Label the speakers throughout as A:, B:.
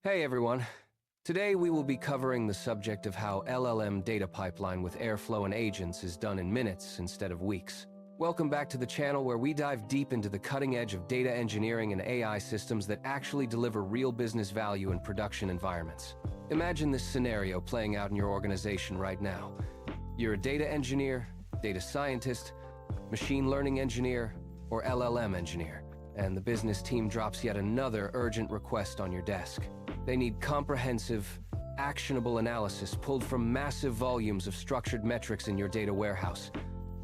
A: Hey everyone. Today we will be covering the subject of how LLM data pipeline with Airflow and agents is done in minutes instead of weeks. Welcome back to the channel where we dive deep into the cutting edge of data engineering and AI systems that actually deliver real business value in production environments. Imagine this scenario playing out in your organization right now. You're a data engineer, data scientist, machine learning engineer, or LLM engineer, and the business team drops yet another urgent request on your desk. They need comprehensive, actionable analysis pulled from massive volumes of structured metrics in your data warehouse,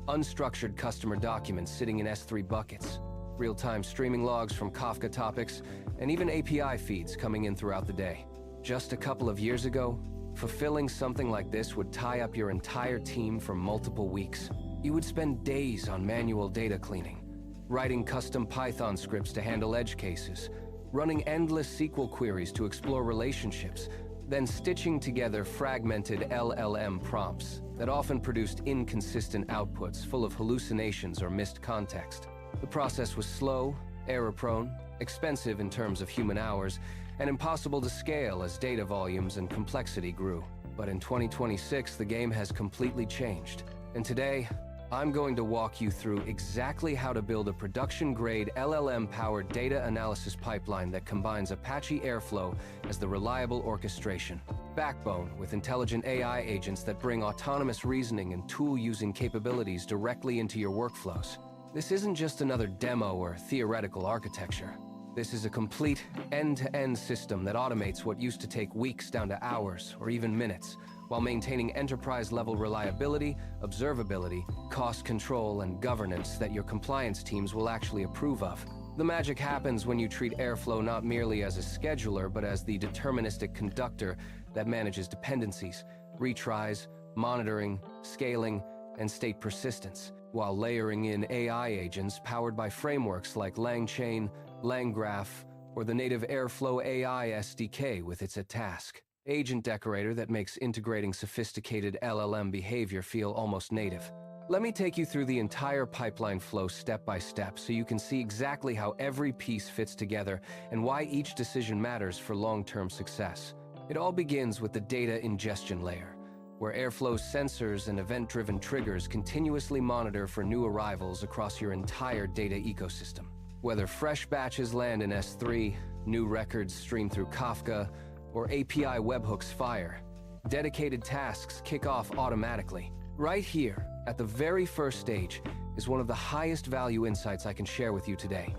A: unstructured customer documents sitting in S3 buckets, real-time streaming logs from Kafka topics, and even API feeds coming in throughout the day. Just a couple of years ago, fulfilling something like this would tie up your entire team for multiple weeks. You would spend days on manual data cleaning, writing custom Python scripts to handle edge cases, running endless SQL queries to explore relationships, then stitching together fragmented LLM prompts that often produced inconsistent outputs full of hallucinations or missed context. The process was slow, error-prone, expensive in terms of human hours, and impossible to scale as data volumes and complexity grew. But in 2026, the game has completely changed. And today, I'm going to walk you through exactly how to build a production-grade LLM-powered data analysis pipeline that combines Apache Airflow as the reliable orchestration backbone with intelligent AI agents that bring autonomous reasoning and tool-using capabilities directly into your workflows. This isn't just another demo or theoretical architecture. This is a complete end-to-end system that automates what used to take weeks down to hours or even minutes, while maintaining enterprise-level reliability, observability, cost control, and governance that your compliance teams will actually approve of. The magic happens when you treat Airflow not merely as a scheduler, but as the deterministic conductor that manages dependencies, retries, monitoring, scaling, and state persistence, while layering in AI agents powered by frameworks like LangChain, LangGraph, or the native Airflow AI SDK with its task agent decorator that makes integrating sophisticated LLM behavior feel almost native. Let me take you through the entire pipeline flow step by step so you can see exactly how every piece fits together and why each decision matters for long-term success. It all begins with the data ingestion layer, where Airflow's sensors and event-driven triggers continuously monitor for new arrivals across your entire data ecosystem. Whether fresh batches land in S3, new records stream through Kafka, or API webhooks fire, dedicated tasks kick off automatically. Right here, at the very first stage, is one of the highest value insights I can share with you today.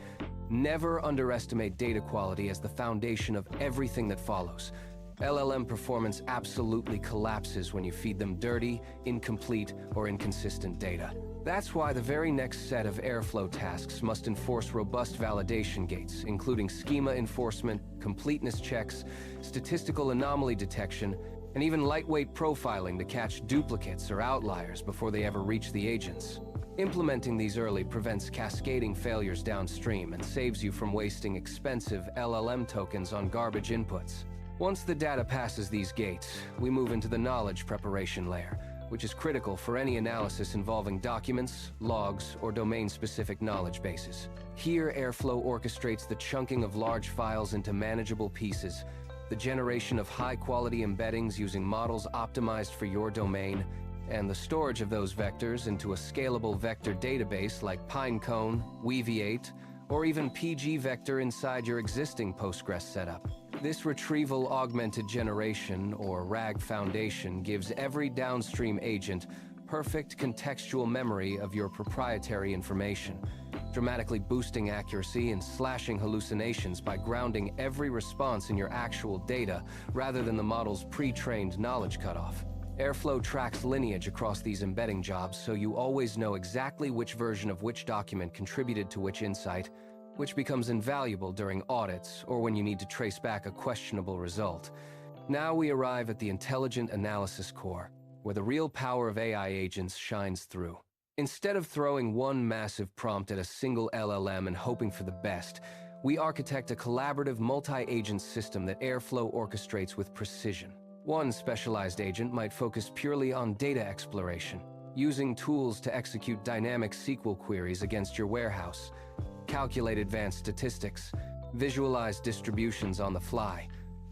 A: Never underestimate data quality as the foundation of everything that follows. LLM performance absolutely collapses when you feed them dirty, incomplete, or inconsistent data. That's why the very next set of Airflow tasks must enforce robust validation gates, including schema enforcement, completeness checks, statistical anomaly detection, and even lightweight profiling to catch duplicates or outliers before they ever reach the agents. Implementing these early prevents cascading failures downstream and saves you from wasting expensive LLM tokens on garbage inputs. Once the data passes these gates, we move into the knowledge preparation layer, which is critical for any analysis involving documents, logs, or domain-specific knowledge bases. Here, Airflow orchestrates the chunking of large files into manageable pieces, the generation of high-quality embeddings using models optimized for your domain, and the storage of those vectors into a scalable vector database like Pinecone, Weaviate, or even pgvector inside your existing Postgres setup. This Retrieval-Augmented Generation, or RAG foundation, gives every downstream agent perfect contextual memory of your proprietary information, dramatically boosting accuracy and slashing hallucinations by grounding every response in your actual data rather than the model's pre-trained knowledge cutoff. Airflow tracks lineage across these embedding jobs so you always know exactly which version of which document contributed to which insight, which becomes invaluable during audits or when you need to trace back a questionable result. Now we arrive at the intelligent analysis core, where the real power of AI agents shines through. Instead of throwing one massive prompt at a single LLM and hoping for the best, we architect a collaborative multi-agent system that Airflow orchestrates with precision. One specialized agent might focus purely on data exploration, using tools to execute dynamic SQL queries against your warehouse, calculate advanced statistics, visualize distributions on the fly,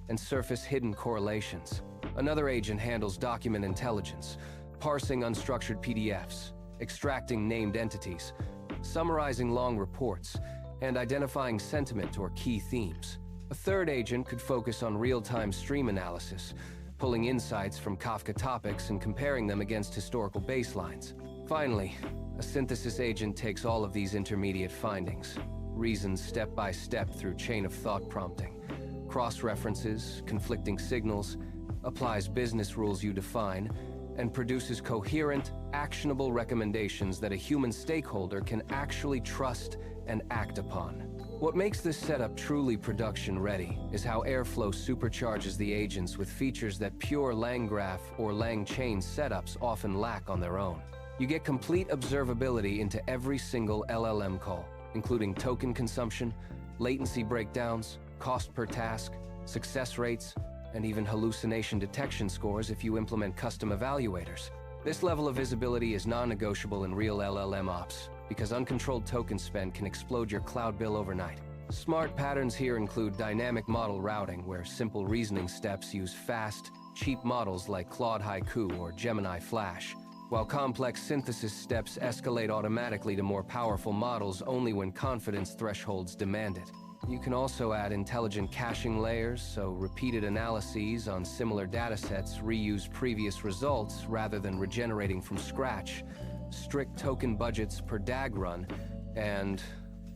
A: and surface hidden correlations. Another agent handles document intelligence, parsing unstructured PDFs, extracting named entities, summarizing long reports, and identifying sentiment or key themes. A third agent could focus on real-time stream analysis, pulling insights from Kafka topics and comparing them against historical baselines. Finally, a synthesis agent takes all of these intermediate findings, reasons step by step through chain-of-thought prompting, cross-references, conflicting signals, applies business rules you define, and produces coherent, actionable recommendations that a human stakeholder can actually trust and act upon. What makes this setup truly production-ready is how Airflow supercharges the agents with features that pure LangGraph or LangChain setups often lack on their own. You get complete observability into every single LLM call, including token consumption, latency breakdowns, cost per task, success rates, and even hallucination detection scores if you implement custom evaluators. This level of visibility is non-negotiable in real LLM ops, because uncontrolled token spend can explode your cloud bill overnight. Smart patterns here include dynamic model routing, where simple reasoning steps use fast, cheap models like Claude Haiku or Gemini Flash, while complex synthesis steps escalate automatically to more powerful models only when confidence thresholds demand it. You can also add intelligent caching layers, so repeated analyses on similar datasets reuse previous results rather than regenerating from scratch, strict token budgets per DAG run, and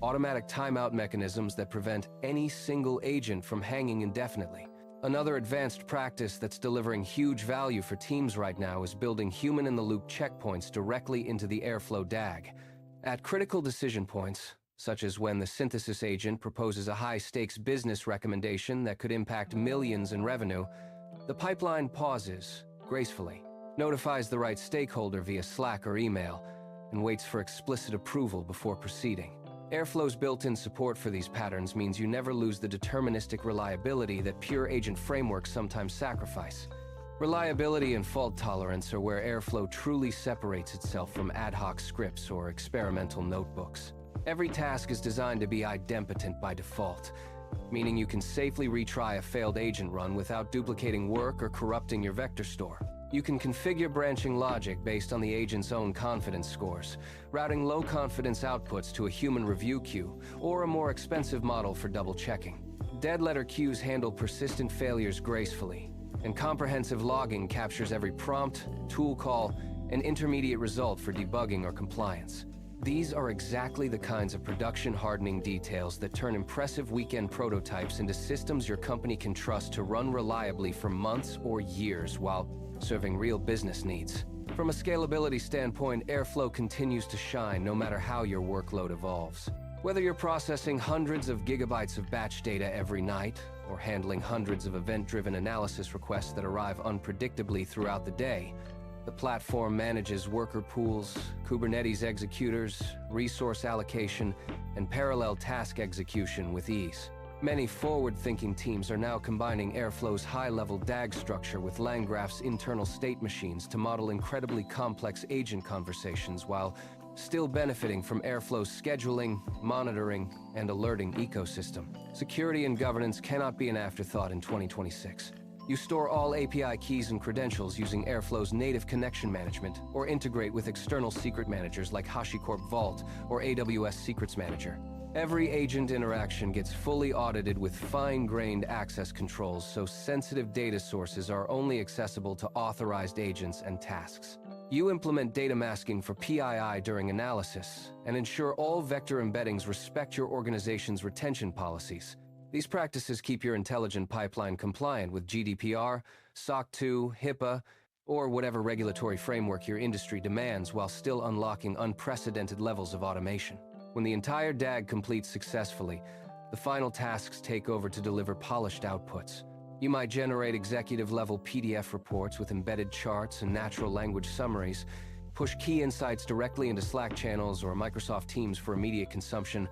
A: automatic timeout mechanisms that prevent any single agent from hanging indefinitely. Another advanced practice that's delivering huge value for teams right now is building human-in-the-loop checkpoints directly into the Airflow DAG. At critical decision points, such as when the synthesis agent proposes a high-stakes business recommendation that could impact millions in revenue, the pipeline pauses gracefully, notifies the right stakeholder via Slack or email, and waits for explicit approval before proceeding. Airflow's built-in support for these patterns means you never lose the deterministic reliability that pure agent frameworks sometimes sacrifice. Reliability and fault tolerance are where Airflow truly separates itself from ad hoc scripts or experimental notebooks. Every task is designed to be idempotent by default, meaning you can safely retry a failed agent run without duplicating work or corrupting your vector store. You can configure branching logic based on the agent's own confidence scores, routing low-confidence outputs to a human review queue, or a more expensive model for double-checking. Dead-letter queues handle persistent failures gracefully, and comprehensive logging captures every prompt, tool call, and intermediate result for debugging or compliance. These are exactly the kinds of production-hardening details that turn impressive weekend prototypes into systems your company can trust to run reliably for months or years while serving real business needs. From a scalability standpoint, Airflow continues to shine no matter how your workload evolves. Whether you're processing hundreds of gigabytes of batch data every night, or handling hundreds of event-driven analysis requests that arrive unpredictably throughout the day, the platform manages worker pools, Kubernetes executors, resource allocation, and parallel task execution with ease. Many forward-thinking teams are now combining Airflow's high-level DAG structure with LangGraph's internal state machines to model incredibly complex agent conversations while still benefiting from Airflow's scheduling, monitoring, and alerting ecosystem. Security and governance cannot be an afterthought in 2026. You store all API keys and credentials using Airflow's native connection management, or integrate with external secret managers like HashiCorp Vault or AWS Secrets Manager. Every agent interaction gets fully audited with fine-grained access controls, so sensitive data sources are only accessible to authorized agents and tasks. You implement data masking for PII during analysis, and ensure all vector embeddings respect your organization's retention policies. These practices keep your intelligent pipeline compliant with GDPR, SOC 2, HIPAA, or whatever regulatory framework your industry demands while still unlocking unprecedented levels of automation. When the entire DAG completes successfully, the final tasks take over to deliver polished outputs. You might generate executive-level PDF reports with embedded charts and natural language summaries, push key insights directly into Slack channels or Microsoft Teams for immediate consumption,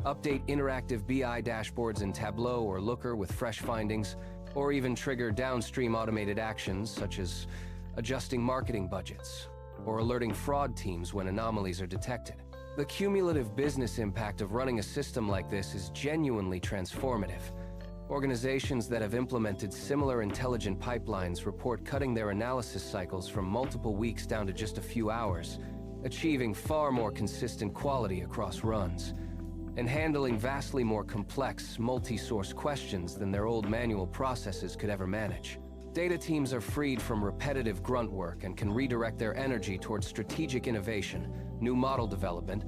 A: update interactive BI dashboards in Tableau or Looker with fresh findings, or even trigger downstream automated actions such as adjusting marketing budgets or alerting fraud teams when anomalies are detected. The cumulative business impact of running a system like this is genuinely transformative. Organizations that have implemented similar intelligent pipelines report cutting their analysis cycles from multiple weeks down to just a few hours, achieving far more consistent quality across runs, and handling vastly more complex, multi-source questions than their old manual processes could ever manage. Data teams are freed from repetitive grunt work and can redirect their energy towards strategic innovation, new model development,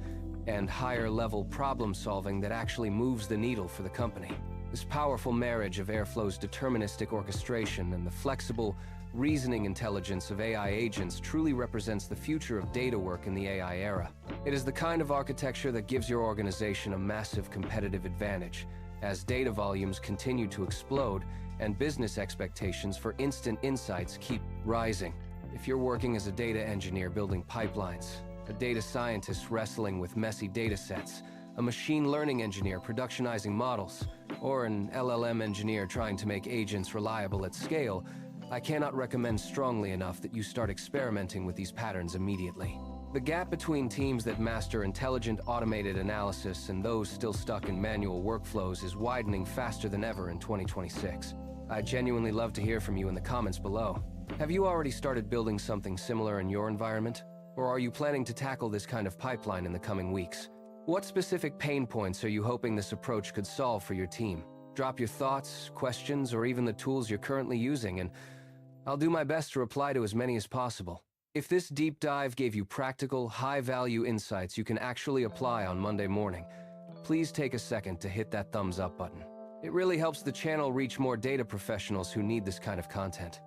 A: and higher-level problem-solving that actually moves the needle for the company. This powerful marriage of Airflow's deterministic orchestration and the flexible, reasoning intelligence of AI agents truly represents the future of data work in the AI era. It is the kind of architecture that gives your organization a massive competitive advantage, as data volumes continue to explode and business expectations for instant insights keep rising. If you're working as a data engineer building pipelines, a data scientist wrestling with messy data sets, a machine learning engineer productionizing models, or an LLM engineer trying to make agents reliable at scale, I cannot recommend strongly enough that you start experimenting with these patterns immediately. The gap between teams that master intelligent automated analysis and those still stuck in manual workflows is widening faster than ever in 2026. I'd genuinely love to hear from you in the comments below. Have you already started building something similar in your environment? Or are you planning to tackle this kind of pipeline in the coming weeks? What specific pain points are you hoping this approach could solve for your team? Drop your thoughts, questions, or even the tools you're currently using, and I'll do my best to reply to as many as possible. If this deep dive gave you practical, high-value insights you can actually apply on Monday morning, please take a second to hit that thumbs up button. It really helps the channel reach more data professionals who need this kind of content.